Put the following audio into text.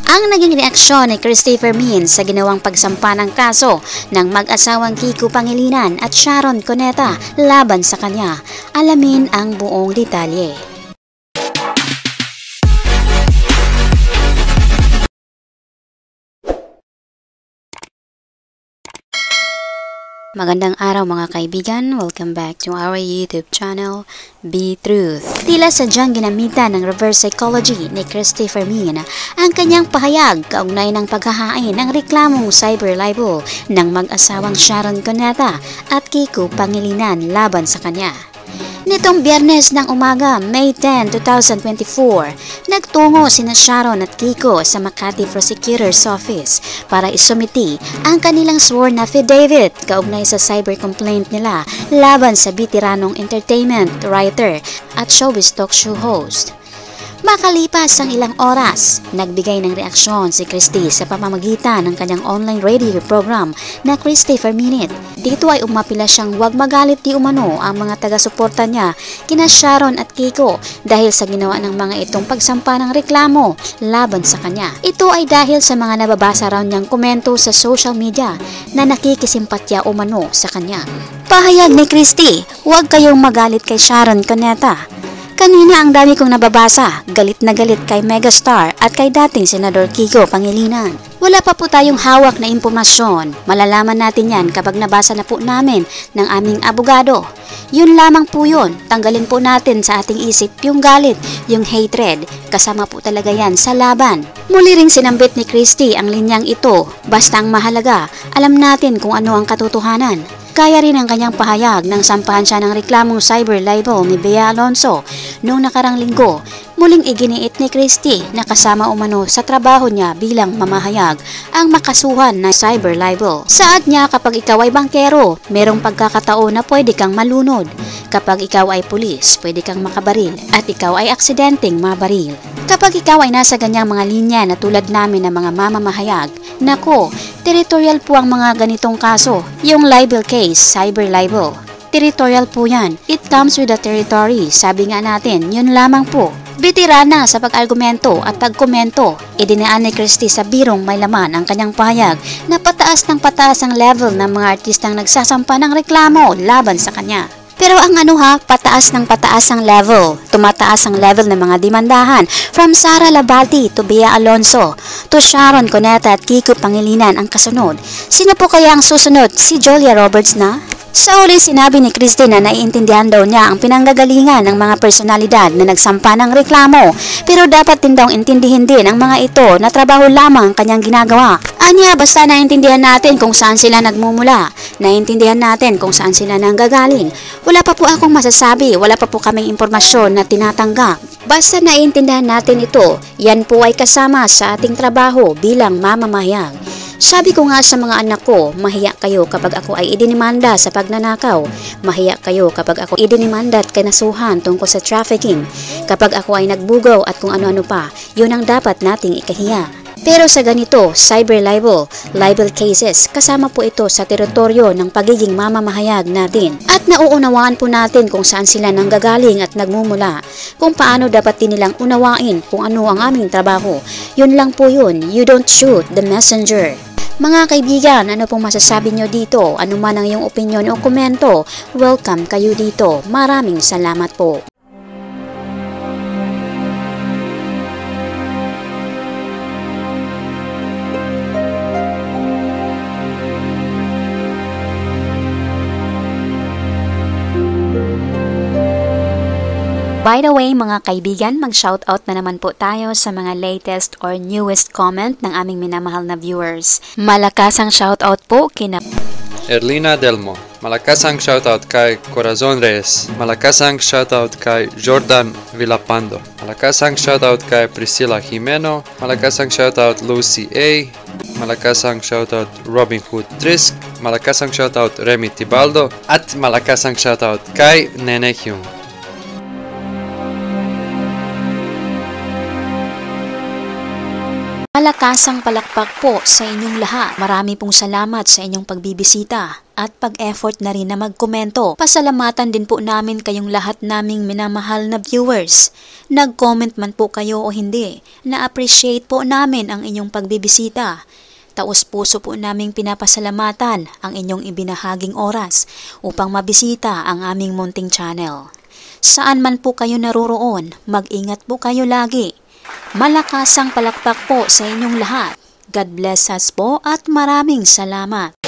Ang naging reaksyon ni Christopher Min sa ginawang pagsampa ng kaso ng mag-asawang Kiko Pangilinan at Sharon Cuneta laban sa kanya. Alamin ang buong detalye. Magandang araw mga kaibigan, welcome back to our YouTube channel, Be Truth. Tila sadyang ginamitan ng reverse psychology ni Christopher Min ang kanyang pahayag kaugnay ng paghahain ng reklamong cyber libel ng mag-asawang Sharon Cuneta at Kiko Pangilinan laban sa kanya. Nitong Biyernes ng umaga, May 10, 2024, nagtungo sina Sharon at Kiko sa Makati Prosecutor's Office para isumiti ang kanilang sworn affidavit kaugnay sa cyber complaint nila laban sa bitiranong entertainment writer at showbiz talk show host. Makalipas ang ilang oras, nagbigay ng reaksyon si Christy sa pamamagitan ng kanyang online radio program na Christopher Minute. Dito ay umapila siyang huwag magalit di umano ang mga taga-suporta niya kina Sharon at Kiko dahil sa ginawa ng mga itong pagsampa ng reklamo laban sa kanya. Ito ay dahil sa mga nababasa raw niyang komento sa social media na nakikisimpatya umano sa kanya. Pahayag ni Christy, huwag kayong magalit kay Sharon Cuneta. Kanina ang dami kong nababasa, galit na galit kay megastar at kay dating Senador Kiko Pangilinan. Wala pa po tayong hawak na impormasyon, malalaman natin yan kapag nabasa na po namin ng aming abogado. Yun lamang po yun, tanggalin po natin sa ating isip yung galit, yung hatred, kasama po talaga yan sa laban. Muli ring sinambit ni Christy ang linyang ito, basta ang mahalaga, alam natin kung ano ang katotohanan. Kaya rin ang kanyang pahayag nang sampahan siya ng reklamong cyber libel ni Bea Alonzo noong nakarang linggo. Muling iginiit ni Christy na kasama umano sa trabaho niya bilang mamahayag ang makasuhan na cyber libel. Saad niya kapag ikaw ay bangkero, merong pagkakataon na pwede kang malunod. Kapag ikaw ay pulis, pwede kang makabaril at ikaw ay aksidenteng mabaril. Kapag ikaw ay nasa ganyang mga linya na tulad namin ng mga mamamahayag, nako, territorial po ang mga ganitong kaso, yung libel case, cyber libel. Territorial po yan. It comes with the territory. Sabi nga natin, yun lamang po. Bitirana sa pag-argumento at pagkomento, idinaan ni Christy sa birong may laman ang kanyang pahayag na pataas ng pataas ang level ng mga artistang nagsasampa ng reklamo laban sa kanya. Pero ang pataas ng pataas ang level. Tumataas ang level ng mga demandahan from Sara Labati to Bea Alonzo to Sharon Cuneta at Kiko Pangilinan ang kasunod. Sino po kaya ang susunod? Si Julia Roberts na? Sa uli sinabi ni Christy na naiintindihan daw niya ang pinanggagalingan ng mga personalidad na nagsampa ng reklamo pero dapat din daw intindihin din ang mga ito na trabaho lamang ang kanyang ginagawa. Anya basta naiintindihan natin kung saan sila nagmumula, naiintindihan natin kung saan sila nanggagaling. Wala pa po akong masasabi, wala pa po kaming impormasyon na tinatanggap. Basta naiintindihan natin ito, yan po ay kasama sa ating trabaho bilang mamamahayag. Sabi ko nga sa mga anak ko, mahiya kayo kapag ako ay idinimanda sa pagnanakaw. Mahiya kayo kapag ako idinimanda at kinasuhan tungkol sa trafficking. Kapag ako ay nagbugaw at kung ano-ano pa, yun ang dapat nating ikahiya. Pero sa ganito, cyber libel cases, kasama po ito sa teritoryo ng pagiging mamamahayag natin. At nauunawaan po natin kung saan sila nanggagaling at nagmumula, kung paano dapat din nilang unawain kung ano ang aming trabaho. Yun lang po yun, you don't shoot the messenger. Mga kaibigan, ano pong masasabi nyo dito? Ano man ang iyong opinion o komento, welcome kayo dito. Maraming salamat po. By the way mga kaibigan, mag-shoutout na naman po tayo sa mga latest or newest comment ng aming minamahal na viewers. Malakas ang shoutout po kina Erlina Delmo. Malakas ang shoutout kay Corazon Reyes. Malakas ang shoutout kay Jordan Villapando. Malakas ang shoutout kay Priscilla Jimeno. Malakas ang shoutout Lucy A. Malakas ang shoutout Robin Hood Trisk. Malakas ang shoutout Remy Tibaldo. At malakas ang shoutout kay Nene Hyung. Malakasang palakpak po sa inyong lahat. Marami pong salamat sa inyong pagbibisita at pag-effort na rin na magkomento. Pasalamatan din po namin kayong lahat naming minamahal na viewers. Nag-comment man po kayo o hindi, na-appreciate po namin ang inyong pagbibisita. Taos-puso po naming pinapasalamatan ang inyong ibinahaging oras upang mabisita ang aming munting channel. Saan man po kayo naroroon, mag-ingat po kayo lagi. Malakasang palakpak po sa inyong lahat. God bless us po at maraming salamat.